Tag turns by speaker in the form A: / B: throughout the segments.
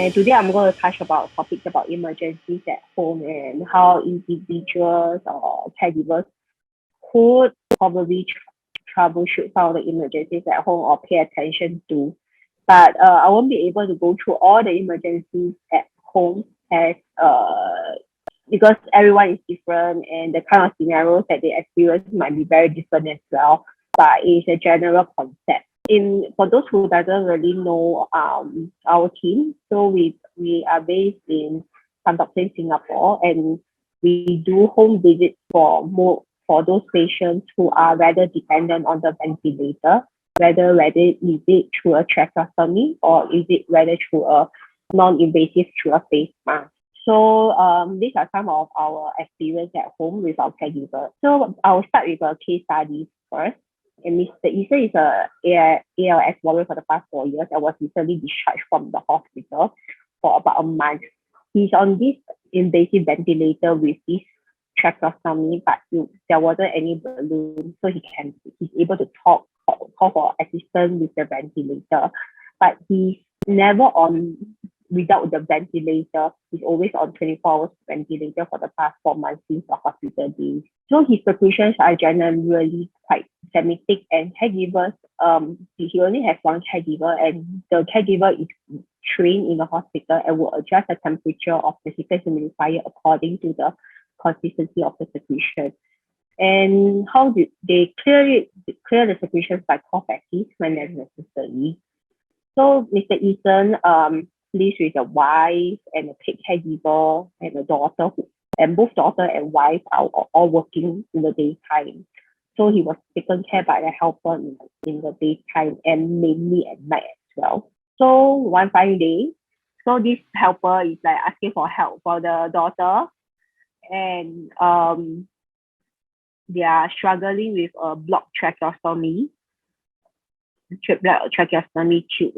A: And today I'm going to touch about topics about emergencies at home and how individuals or caregivers could probably troubleshoot some of the emergencies at home or pay attention to. But I won't be able to go through all the emergencies at home as because everyone is different and the kind of scenarios that they experience might be very different as well. But it's a general concept. In for those who doesn't really know our team, so we are based in Tan Singapore, and we do home visits for those patients who are rather dependent on the ventilator, whether is it through a tracheostomy or is it rather through a non-invasive through a face mask. So these are some of our experience at home with our caregiver. So I'll start with a case study first. And Mr. Isa is a ALS warrior for the past 4 years and was recently discharged from the hospital for about a month. He's on this invasive ventilator with this tracheostomy, but there wasn't any balloon, so he's able to call for assistance with the ventilator. But he's never on without the ventilator. He's always on 24 hours ventilator for the past 4 months since the hospital days. So his precautions are generally quite systematic, and caregivers, he only has one caregiver, and the caregiver is trained in the hospital and will adjust the temperature of the heater humidifier according to the consistency of the secretion. And how did they clear the secretions by cough vaccines when necessary. So Mr. Ethan lives with a wife and a paid caregiver and a daughter, and both daughter and wife are all working in the daytime. So he was taken care by a helper in the daytime and mainly at night as well. So one fine day, so this helper is like asking for help for the daughter, and they are struggling with a blocked tracheostomy tube.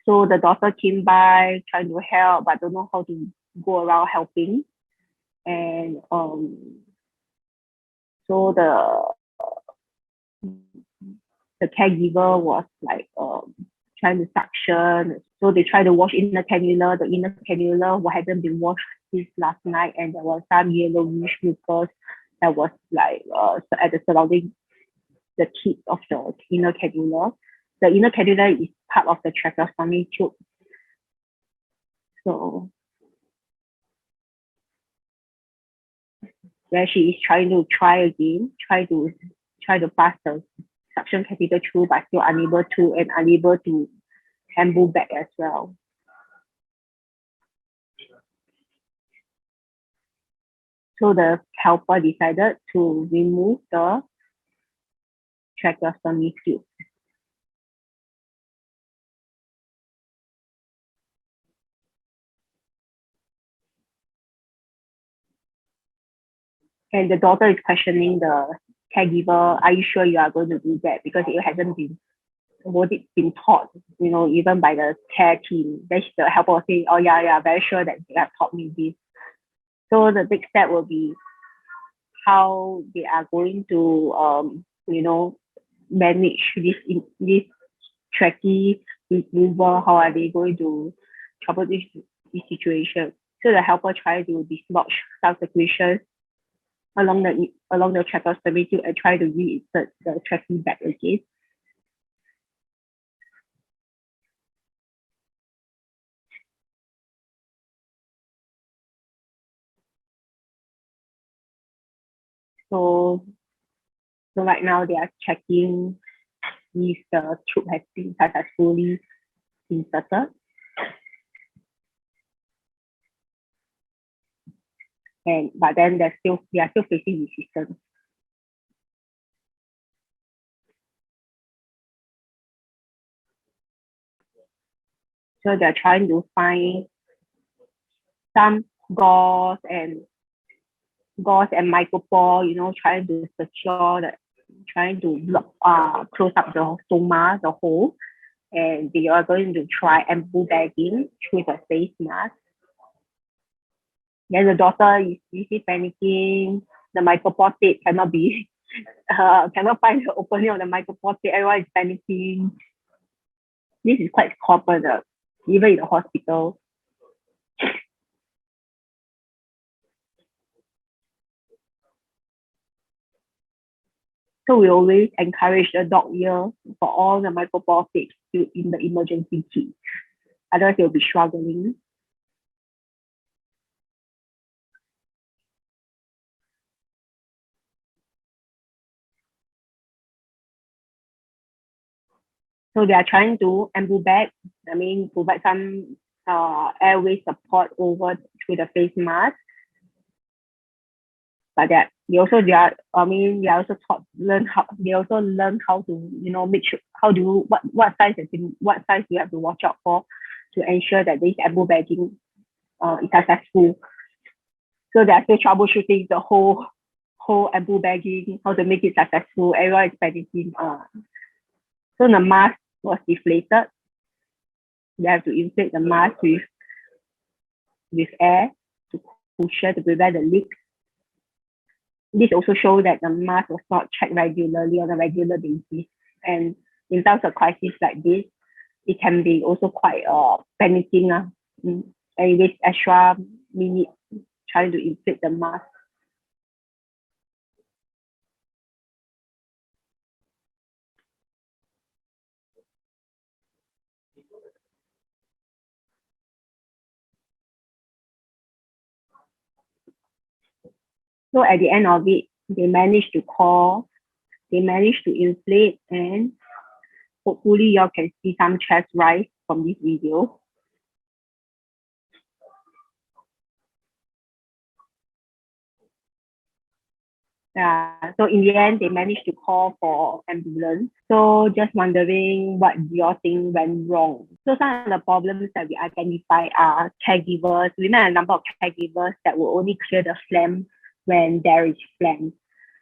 A: So the daughter came by trying to help, but don't know how to go around helping. And so the caregiver was like trying to suction. So they tried to wash in the cannula. The inner cannula hadn't been washed since last night, and there was some yellowish mucus that was like at the surrounding the tip of the inner cannula. The inner cannula is part of the tracheostomy tube. So where she is trying to try to pass the suction catheter through, but still unable to handle back as well. So the helper decided to remove the tracheostomy tube. And the daughter is questioning the caregiver, are you sure you are going to do that? Because it hasn't been taught, even by the care team. Then the helper will say, oh yeah, very sure that they have taught me this. So the next step will be how they are going to, manage this trachea removal. How are they going to trouble this situation? So the helper tries to dislodge some secretions along the tracheostomy tube and try to reinsert the trachea back again. So right now they are checking if the tube has been successfully inserted. But then they are still facing resistance. So they're trying to find some gauze and micropore, trying to close up the stoma, the hole, and they are going to try and pull back in through the face mask. Then the daughter is busy panicking. The micropore tape cannot find the opening of the micropore tape. Everyone is panicking. This is quite common. even in the hospital. So we always encourage the dog ear for all the microplastics to in the emergency kit. Otherwise, they'll be struggling. So they are trying to ambu bag, provide some airway support over through the face mask. But that they are also taught learn how to make sure how do you, what size you have to watch out for to ensure that this ambu bagging is successful. So they're still troubleshooting the whole ambu bagging, how to make it successful. Everyone is panicking. So the mask was deflated. They have to inflate the mask with air to cushion to prevent the leak. This also shows that the mask was not checked regularly on a regular basis. And in times of crisis like this, it can be also quite panicking. And it takes extra minutes trying to inflate the mask. So at the end of it, they managed to inflate, and hopefully y'all can see some chest rise from this video. Yeah, so in the end, they managed to call for ambulance. So just wondering what you think went wrong. So some of the problems that we identify are caregivers. We met a number of caregivers that will only clear the phlegm when there is phlegm.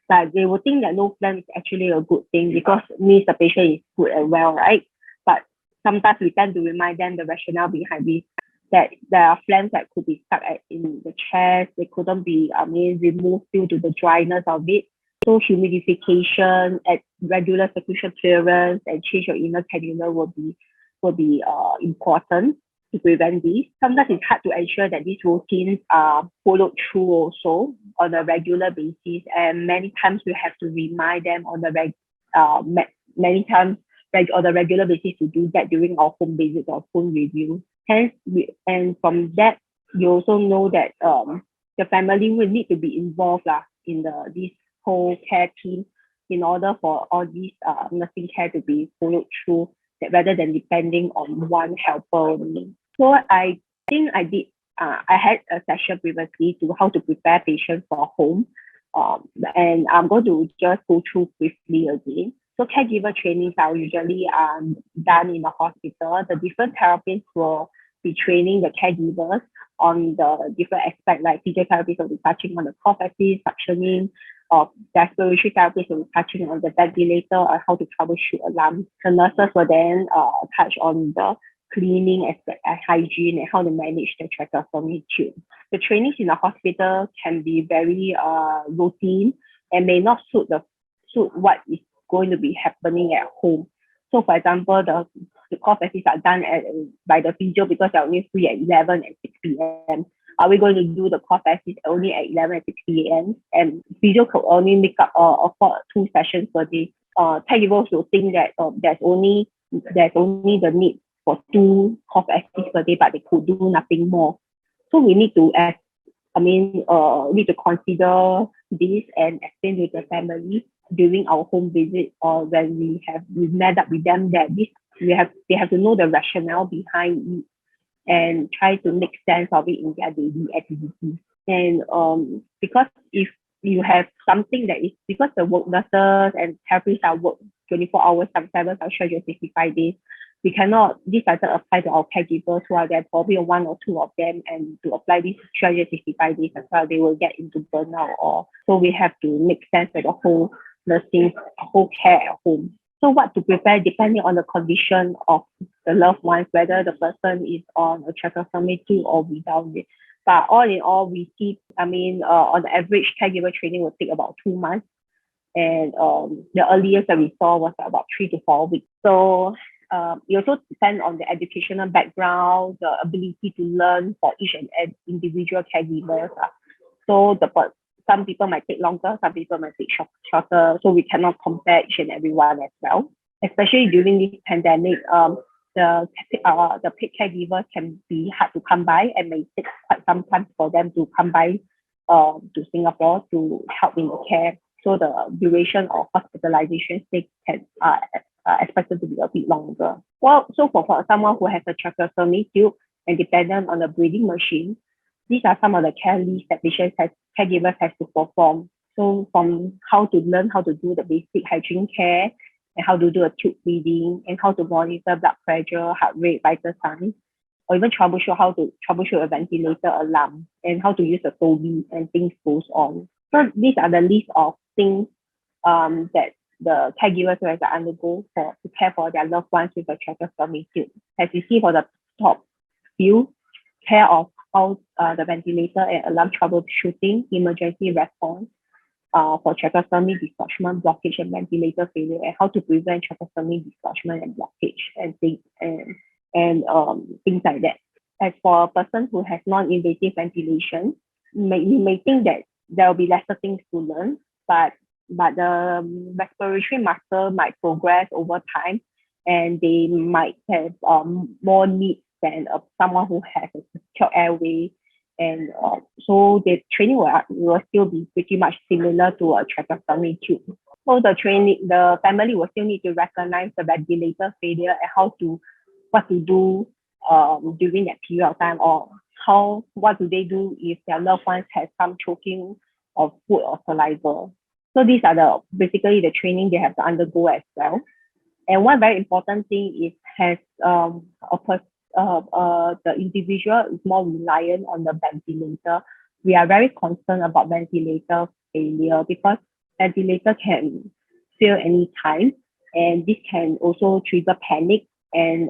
A: But they will think that no phlegm is actually a good thing because means the patient is good and well, right? But sometimes we tend to remind them the rationale behind this, that there are phlegms that could be stuck in the chest. They couldn't be, removed due to the dryness of it. So humidification at regular secretion clearance and change your inner cannula will be important to prevent this. Sometimes it's hard to ensure that these routines are followed through also on a regular basis, and many times we have to remind them on the many times on the regular basis to do that during our home visits or home review. Hence, and from that, you also know that the family will need to be involved in this whole care team in order for all these nursing care to be followed through, that rather than depending on one helper only. So I think I had a session previously to how to prepare patients for home. And I'm going to just go through briefly again. So caregiver trainings are usually done in the hospital. The different therapists will be training the caregivers on the different aspects, like physiotherapists will be touching on the cough assist, suctioning, or respiratory therapists will be touching on the ventilator or how to troubleshoot alarms. The nurses will then touch on the cleaning aspect and hygiene and how to manage the tracheostomy tube. The trainings in the hospital can be very routine and may not suit what is going to be happening at home. So for example, the cough assists are done by the physio because they're only free at 11 and 6 p.m. Are we going to do the cough assist only at 11 and 6 p.m.? And physio could only make up afford 2 sessions per day. Caregivers will think that there's only the need for 2 cough assists per day, but they could do nothing more. So we need to need to consider this and explain to the family during our home visit or when we met up with them that they have to know the rationale behind it and try to make sense of it in their daily activities. And because if you have something that is because the work nurses and therapists are work 24 hours, sometimes 365 days, we cannot, this doesn't apply to our caregivers who are there, probably 1 or 2 of them, and to apply this 365 days as well, they will get into burnout. Or so we have to make sense of the whole nursing, whole care at home. So what to prepare depending on the condition of the loved ones, whether the person is on a tracheostomy tube or without it. But all in all, we see, on average, caregiver training will take about 2 months. And the earliest that we saw was about 3 to 4 weeks. So it also depends on the educational background, the ability to learn for each and every individual caregivers. So some people might take longer, some people might take shorter. So we cannot compare each and every one as well. Especially during this pandemic, the paid caregivers can be hard to come by and may take quite some time for them to come by to Singapore to help in the care. So the duration of hospitalization stay can expected to be a bit longer. Well, so for someone who has a tracheostomy tube and dependent on a breathing machine, these are some of the care leaves that caregivers have to perform. So from how to learn how to do the basic hygiene care and how to do a tube feeding and how to monitor blood pressure, heart rate, vital signs, or even how to troubleshoot a ventilator alarm and how to use a TOBI and things goes on. So these are the list of things that the caregivers will have to undergo to care for their loved ones with a tracheostomy tube. As you see for the top few, care of how the ventilator and alarm troubleshooting, emergency response for tracheostomy dislodgement, blockage, and ventilator failure, and how to prevent tracheostomy dislodgement and blockage and things like that. As for a person who has non-invasive ventilation, you may think that there will be lesser things to learn, but the respiratory muscle might progress over time, and they might have more needs than someone who has a secure airway. And so the training will still be pretty much similar to a tracheostomy tube. So the family will still need to recognize the ventilator failure and what to do during that period of time, or what do they do if their loved ones have some choking of food or saliva. So these are basically the training they have to undergo as well. And one very important thing is the individual is more reliant on the ventilator. We are very concerned about ventilator failure because ventilator can fail anytime, and this can also trigger panic and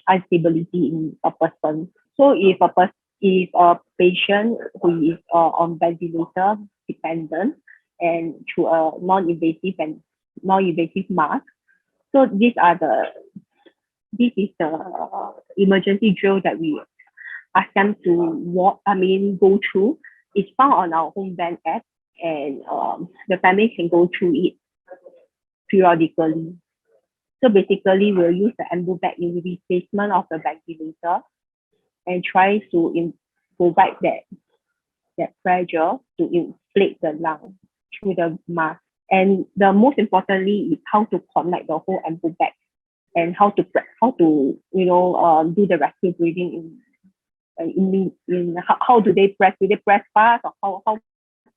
A: instability in a person. So if a patient who is on ventilator dependent and through a non-invasive mask, so this is the emergency drill that we ask them to go through. It's found on our home band app, and the family can go through it periodically. So basically, we'll use the embo bag in replacement of the ventilator and try to provide that pressure to inflate the lung through the mask. And the most importantly is how to connect the whole embo bag and how to do the rescue breathing in how do they press? Do they press fast, or how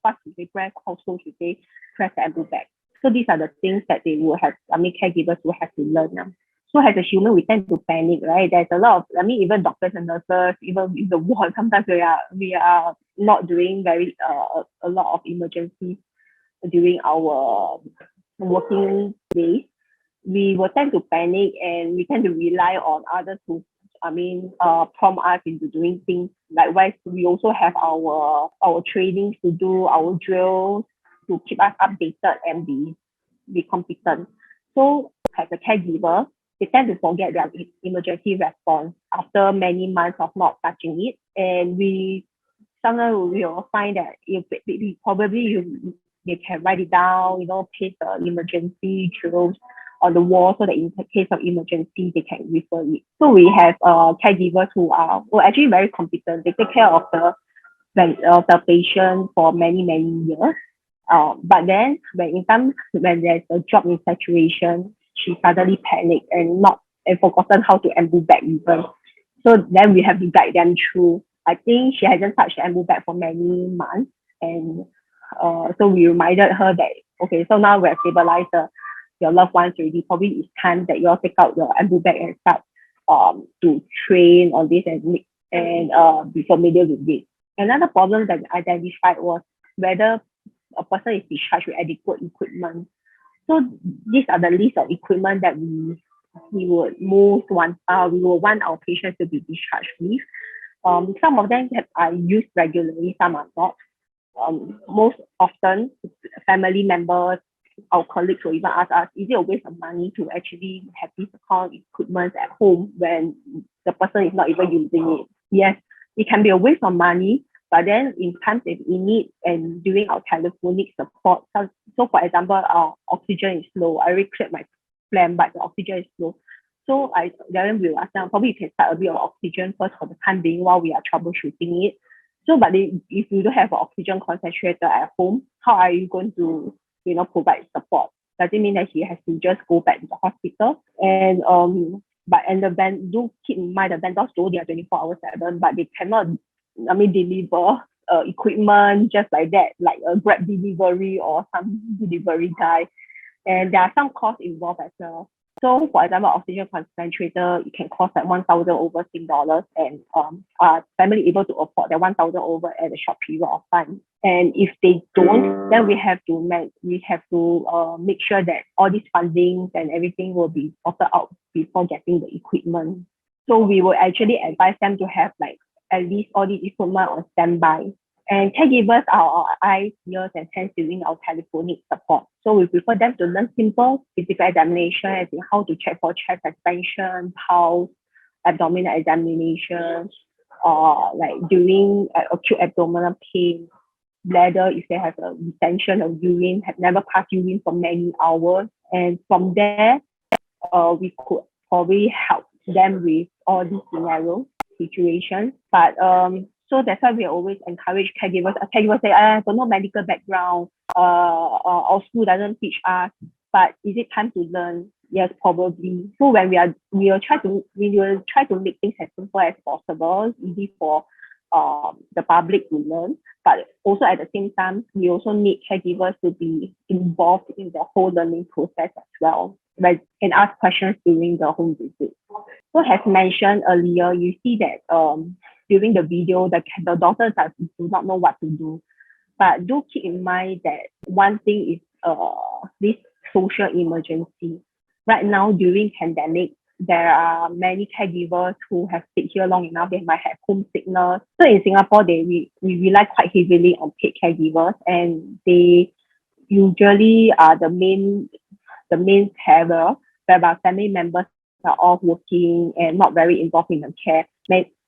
A: fast do they press? How slow should they press the embo bag? So these are the things that caregivers will have to learn now. So as a human, we tend to panic, right? There's a lot of, even doctors and nurses, even in the ward, sometimes we are not doing a lot of emergencies during our working days. We will tend to panic and we tend to rely on others to prompt us into doing things. Likewise, we also have our trainings to do, our drills to keep us updated and be competent. So as a caregiver, they tend to forget their emergency response after many months of not touching it. And sometimes we will find that they can write it down, paste the emergency drills on the wall so that in case of emergency, they can refer it. So we have caregivers who are actually very competent. They take care of the patient for many, many years. But then when there's a drop in saturation, she suddenly panicked and forgotten how to embo bag even. So then we have to guide them through. I think she hasn't touched the embo bag for many months, and so we reminded her that okay, so now we have stabilized your loved ones already. Probably it's time that you all take out your embo bag and start to train on this and be familiar with it. Another problem that we identified was whether a person is discharged with adequate equipment. So these are the list of equipment that we would want our patients to be discharged with. Some of them are used regularly, some are not. Most often, family members our colleagues will even ask us, is it a waste of money to actually have this account equipment at home when the person is not even using it? Yes, it can be a waste of money, but then in times if in need and during our telephonic support, so for example, our oxygen is low. I already cleared my plan, but the oxygen is low. So then we will ask them, probably you can start a bit of oxygen first for the time being while we are troubleshooting it. So, but if you don't have an oxygen concentrator at home, how are you going to, provide support? Does it mean that he has to just go back to the hospital? And the do keep in mind the vendors though they are 24/7, but they cannot, deliver equipment just like that, like a Grab delivery or some delivery guy. And there are some costs involved as well. So, for example, oxygen concentrator, it can cost like 1,000 over Sing dollars, and are family able to afford that 1,000 over at a short period of time. And if they don't, then we have to make sure that all these fundings and everything will be sorted out before getting the equipment. So we will actually advise them to have like at least all the equipment on standby. And caregivers are our eyes, ears, and hands during our telephonic support. So we prefer them to learn simple physical examination, as in how to check for chest expansion, pulse, abdominal examination, or like during acute abdominal pain, bladder if they have a retention of urine, have never passed urine for many hours. And from there, we could probably help them with all these scenario situations. But so that's why we always encourage caregivers. Caregivers say, I have no medical background, our school doesn't teach us, but is it time to learn? Yes, probably. So when we will try to make things as simple as possible, easy for the public to learn. But also at the same time, we also need caregivers to be involved in the whole learning process as well, right? And ask questions during the home visit. So as mentioned earlier, you see that during the video, the doctors do not know what to do. But do keep in mind that one thing is this social emergency. Right now, during pandemic, there are many caregivers who have stayed here long enough. They might have homesickness. So in Singapore, we rely quite heavily on paid caregivers, and they usually are the main carer, whereby family members are all working and not very involved in the care.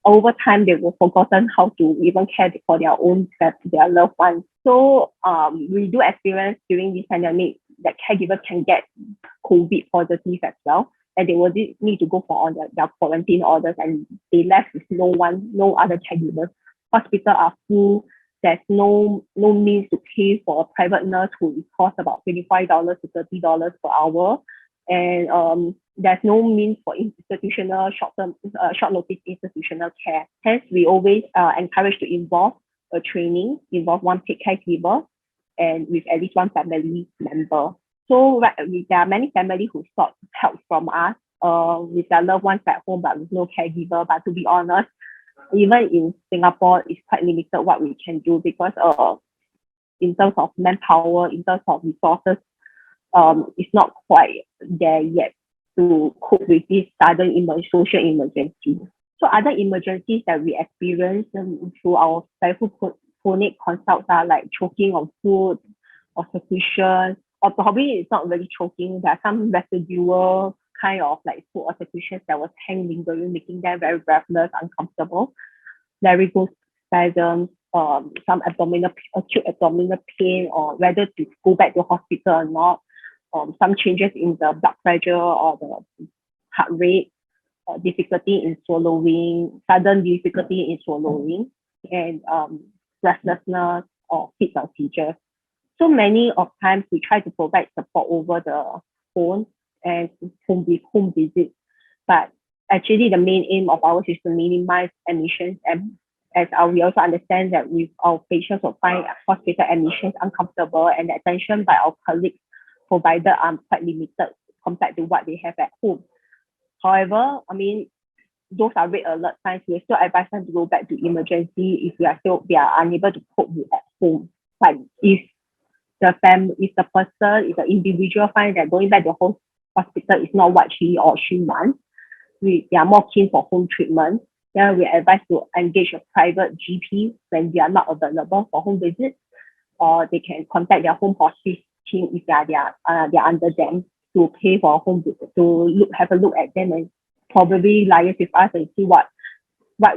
A: Over time, they will forgotten how to even care for their loved ones. So we do experience during this pandemic that caregivers can get COVID positive as well, and they will need to go for all their quarantine orders, and they left with no other caregivers. Hospitals are full. There's no means to pay for a private nurse who costs about $25 to $30 per hour, and there's no means for institutional short notice institutional care. Hence, we always encourage to involve one paid caregiver, and with at least one family member. So there are many families who sought help from us with their loved ones at home, but with no caregiver. But to be honest, even in Singapore, it's quite limited what we can do, because in terms of manpower, in terms of resources, it's not quite there yet to cope with this sudden social emergency. So other emergencies that we experience through our telephonic consults are like choking on food or suffocation, or probably it's not really choking. There are some residual kind of like food or suffocation that was hang lingering, making them very breathless, uncomfortable. Varicose spasms, some acute abdominal pain, or whether to go back to hospital or not. Some changes in the blood pressure or the heart rate, difficulty in swallowing, sudden difficulty in swallowing, and breathlessness or fits or seizures. So many of times we try to provide support over the phone and home visits, but actually the main aim of ours is to minimize admissions, and we also understand that with our patients will find hospital admissions uncomfortable, and the attention by our colleagues provided are quite limited compared to what they have at home. However, those are red alert signs. We still advise them to go back to emergency if we are unable to cope with at home. But if the individual finds that going back to hospital is not what he or she wants, they are more keen for home treatment, then we advise to engage a private GP when they are not available for home visits, or they can contact their home hospice team, if they're under them, to pay for a home visit, to have a look at them and probably liaise with us and see what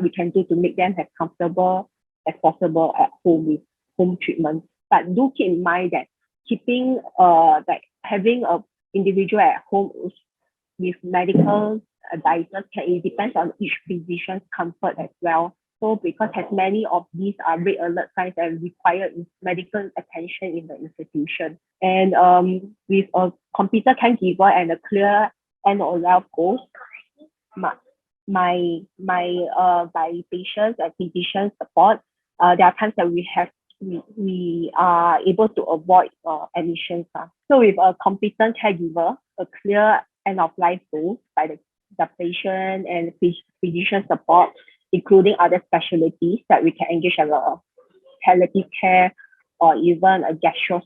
A: we can do to make them as comfortable as possible at home with home treatment. But do keep in mind that keeping like having a individual at home with medical advisors it depends on each physician's comfort as well. So because as many of these are red alert signs and require medical attention in the institution. And with a competent caregiver and a clear NOL goals, my by patients and physician support, there are times that we are able to avoid admissions. So with a competent caregiver, a clear end of life goals by the patient and physician support, including other specialties that we can engage as a palliative care or even a gastro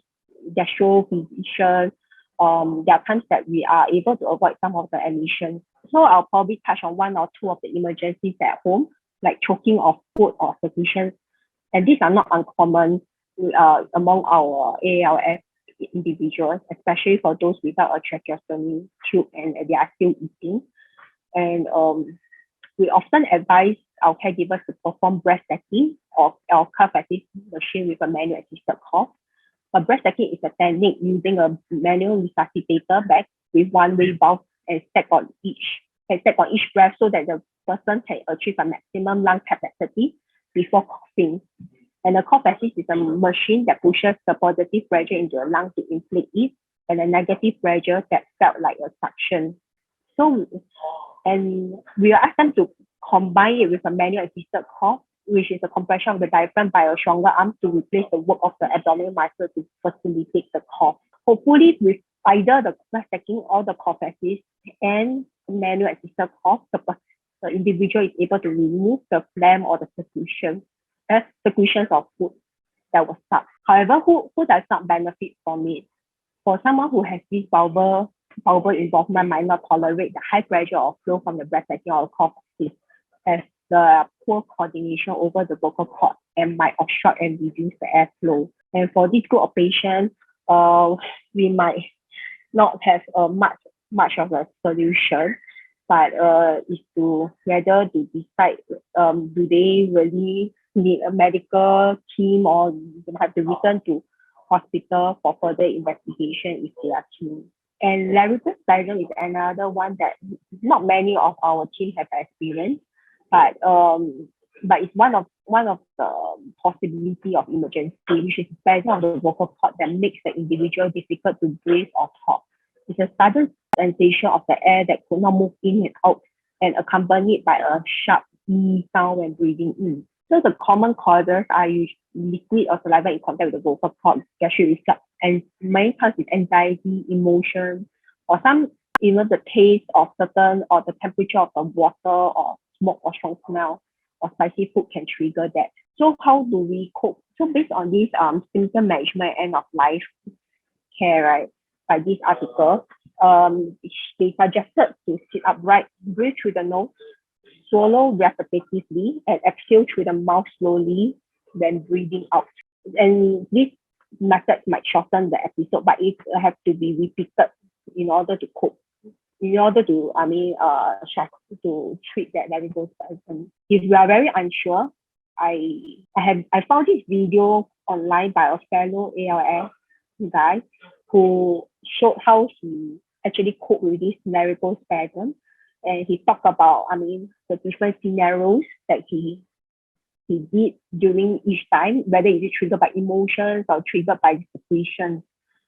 A: physician. There are times that we are able to avoid some of the admissions. So I'll probably touch on one or two of the emergencies at home, like choking of food or sufficient. And these are not uncommon among our ALS individuals, especially for those without a tracheostomy tube and they are still eating. And we often advise our caregivers to perform breastfeeding or cough assist machine with a manual assisted cough. But breastfeeding is a technique using a manual resuscitator bag with one-way valve and stack on each breath so that the person can achieve a maximum lung capacity before coughing. And the cough assist is a machine that pushes the positive pressure into the lung to inflate it, and the negative pressure that felt like a suction. So, and we will ask them to combine it with a manual assisted cough, which is a compression of the diaphragm by a stronger arm to replace the work of the abdominal muscle to facilitate the cough. Hopefully, with either the breathtaking or the cough assist and manual assisted cough, the individual is able to remove the phlegm or the secretions of food that was stuck. However, who does not benefit from it? For someone who has this bowel involvement might not tolerate the high pressure or flow from the breathtaking or cough assist, as the poor coordination over the vocal cord and might obstruct and reduce the airflow. And for this group of patients, we might not have much of a solution, but is to whether to decide do they really need a medical team or they have to return to hospital for further investigation if they are keen. And Larry's syndrome is another one that not many of our team have experienced, but it's one of the possibility of emergency, which is spasm of the vocal cord that makes the individual difficult to breathe or talk. It's a sudden sensation of the air that could not move in and out, and accompanied by a sharp E sound when breathing in. So the common causes are usually liquid or saliva in contact with the vocal cord, gastric reflux, and many times with anxiety, emotion, or some even the taste of certain or the temperature of the water or smoke or strong smell or spicy food can trigger that. So how do we cope? So based on this symptom management end of life care, right, by this article, they suggested to sit upright, breathe through the nose, swallow repetitively, and exhale through the mouth slowly, then breathing out. And this method might shorten the episode, but it have to be repeated in order to cope. In order to, to treat that laryngospasm. If you are very unsure, I found this video online by a fellow ALS guy who showed how he actually coped with this laryngospasm, and he talked about the different scenarios that he did during each time, whether it is triggered by emotions or triggered by secretions.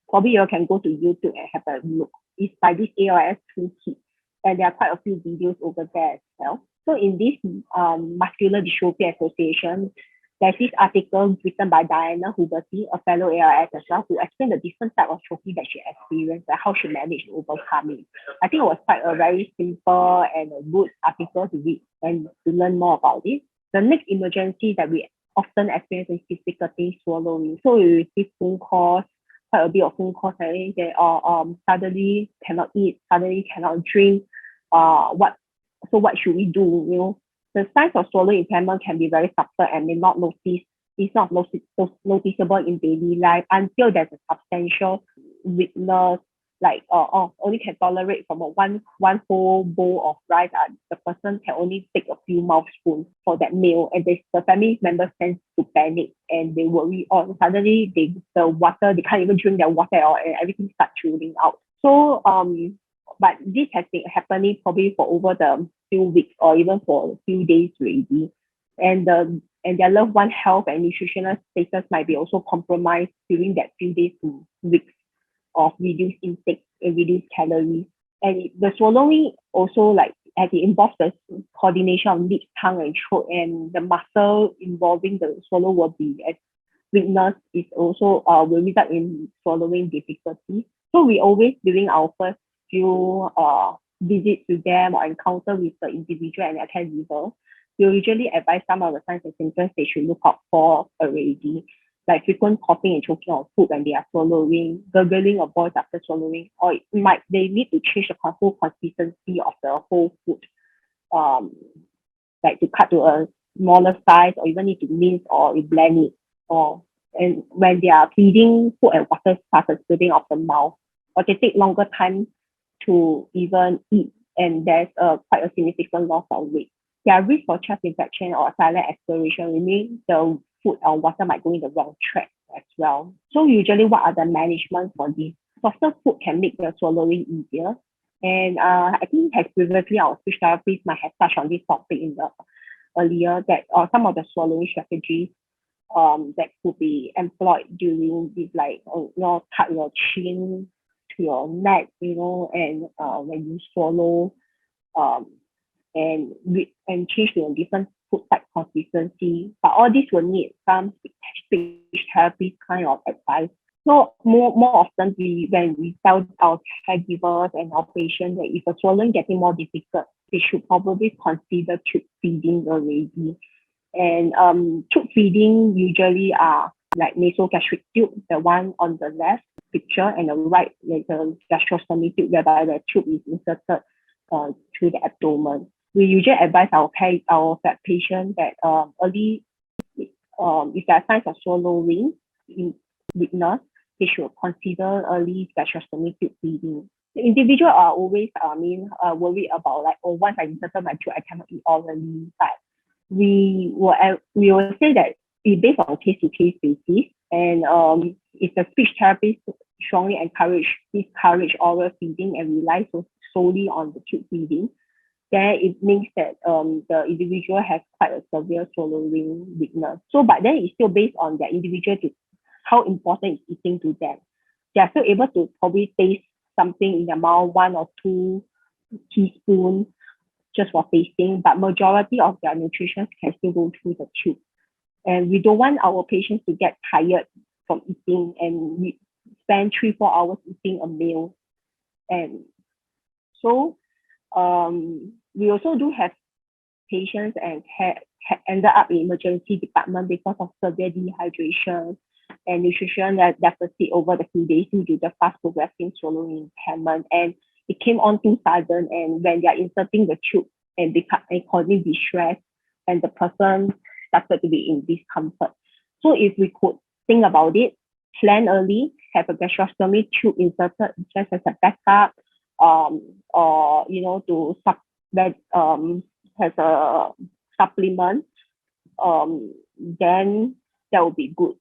A: Probably you can go to YouTube and have a look. It's by this ALS toolkit, and there are quite a few videos over there as well. So in this Muscular Dystrophy Association, there's this article written by Diana Huberty, a fellow ALS as well, who explained the different type of trophy that she experienced and how she managed to overcome it. I think it was quite a very simple and a good article to read and to learn more about it. The next emergency that we often experience is difficulty swallowing. So we receive phone calls, quite a bit of phone calls saying they suddenly cannot eat, suddenly cannot drink. What should we do? The signs of swallowing impairment can be very subtle and may not notice. It's not noticeable in daily life until there's a substantial weakness, like only can tolerate from a one whole bowl of rice, the person can only take a few mouthfuls for that meal, and the family members tend to panic and they worry. Or suddenly they can't even drink their water, or and everything starts drooling out. So but this has been happening probably for over the few weeks or even for a few days already, and their loved one health and nutritional status might be also compromised during that few days to weeks of reduced intake and reduced calories. And the swallowing also, like, as it involves the coordination of lips, tongue, and throat, and the muscle involving the swallow will be as weakness is also will result in swallowing difficulty. So we always, during our first few visits to them or encounter with the individual and their caregiver, we usually advise some of the signs and symptoms they should look out for already, like frequent coughing and choking on food when they are swallowing, gurgling of voice after swallowing, or they need to change the whole consistency of the whole food, um, like to cut to a smaller size, or even need to mince or blend it, or and when they are feeding, food and water started spilling off the mouth, or they take longer time to even eat, and there's quite a significant loss of weight. There are risks for chest infection or silent aspiration, meaning the food or water might go in the wrong track as well. So usually, what are the management for this? Softer food can make the swallowing easier. And I think as previously our speech therapist might have touched on this topic in the earlier, that some of the swallowing strategies that could be employed during this, like cut your chin to your neck, and when you swallow, um and change to a different food type consistency. But all this will need some speech therapy kind of advice. So more often when we tell our caregivers and our patients that if the swallowing getting more difficult, they should probably consider tube feeding already. And tube feeding usually are like nasogastric tube, the one on the left picture, and the right, like the gastrostomy tube, whereby the tube is inserted through the abdomen. We usually advise our patient that early, if there are signs of swallowing in weakness, they should consider early gastrostomy tube feeding. The individual are always, worried about, like, oh, once I inserted my tube, I cannot eat orally. But we will say that it's based on case to case basis, and if the speech therapist strongly discourage oral feeding and rely solely on the tube feeding, then it means that the individual has quite a severe swallowing weakness. So, but then it's still based on their individual to how important is eating to them. They are still able to probably taste something in their mouth, 1 or 2 teaspoons just for tasting, but majority of their nutrition can still go through the tube. And we don't want our patients to get tired from eating and we spend 3-4 hours eating a meal. And so we also do have patients and ended up in emergency department because of severe dehydration and nutrition deficit over the few days due to the fast progressing swallowing impairment. And it came on too sudden, and when they are inserting the tube and causing distress, and the person started to be in discomfort. So if we could think about it, plan early, have a gastrostomy tube inserted just as a backup, or to as a supplement, then that would be good,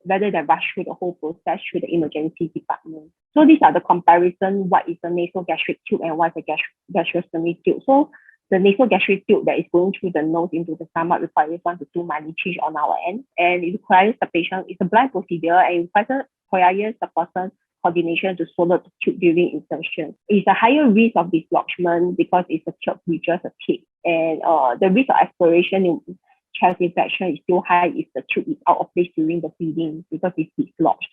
A: rather than rush through the whole process through the emergency department. So these are the comparison, what is a nasogastric tube and what is a gastrostomy tube. So the nasogastric tube that is going through the nose into the stomach requires 1 to 2 monthly change on our end, and it requires the patient, it's a blind procedure, and it requires the person coordination to swallow the tube during insertion. It's a higher risk of dislodgement because it's a tube reaches a tip, and the risk of aspiration in chest infection is still high if the tube is out of place during the feeding because it's dislodged.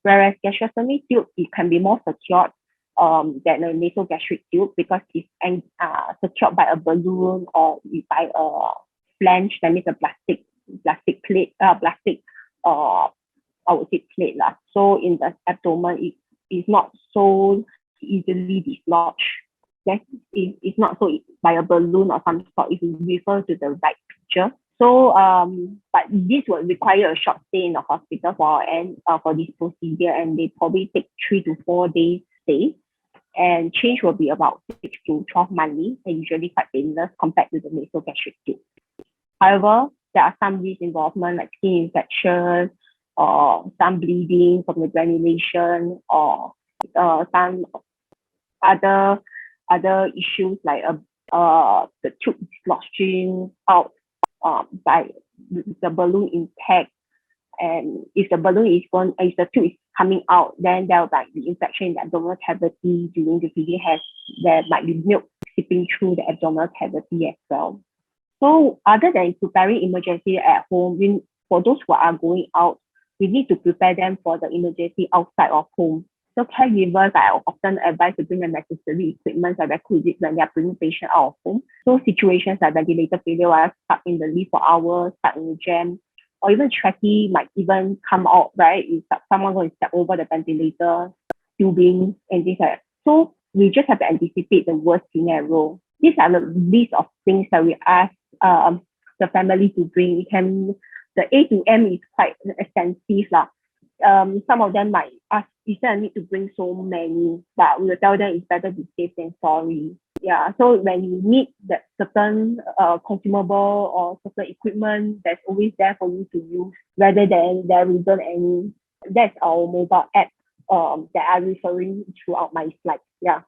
A: Whereas gastrostomy tube, it can be more secured than a nasogastric tube because it's secured by a balloon or by a flange, that means a plastic plate, I would say plate lah. So in the abdomen, it is not so easily dislodged. It's not so by a balloon or some sort if you refer to the right picture. But this would require a short stay in the hospital for our end for this procedure, and they probably take 3 to 4 days stay. And change will be about 6 to 12 monthly, and usually quite painless compared to the nasogastric tube. However, there are some risk involvement like skin infection or some bleeding from the granulation or some other issues like the tube dislodging out by the balloon intact. And if the tube is coming out, then there might be infection in the abdominal cavity during the feeding. There might be milk seeping through the abdominal cavity as well. So other than preparing emergency at home, for those who are going out, we need to prepare them for the emergency outside of home. So caregivers are often advised to bring the necessary equipment and requisites when they are bringing patients out of home. So situations like ventilator failure, are stuck in the lift for hours, stuck in the jam, or even trachea might even come out, right? If someone going to step over the ventilator, tubing, and things like that. So we just have to anticipate the worst scenario. These are the list of things that we ask the family to bring. The A to M is quite extensive lah. Some of them might ask, is there a need to bring so many? But we will tell them it's better to be safe than sorry. Yeah, so when you need that certain consumable or certain equipment, that's always there for you to use, rather than there isn't any. That's our mobile app that I'm referring throughout my slides. Yeah.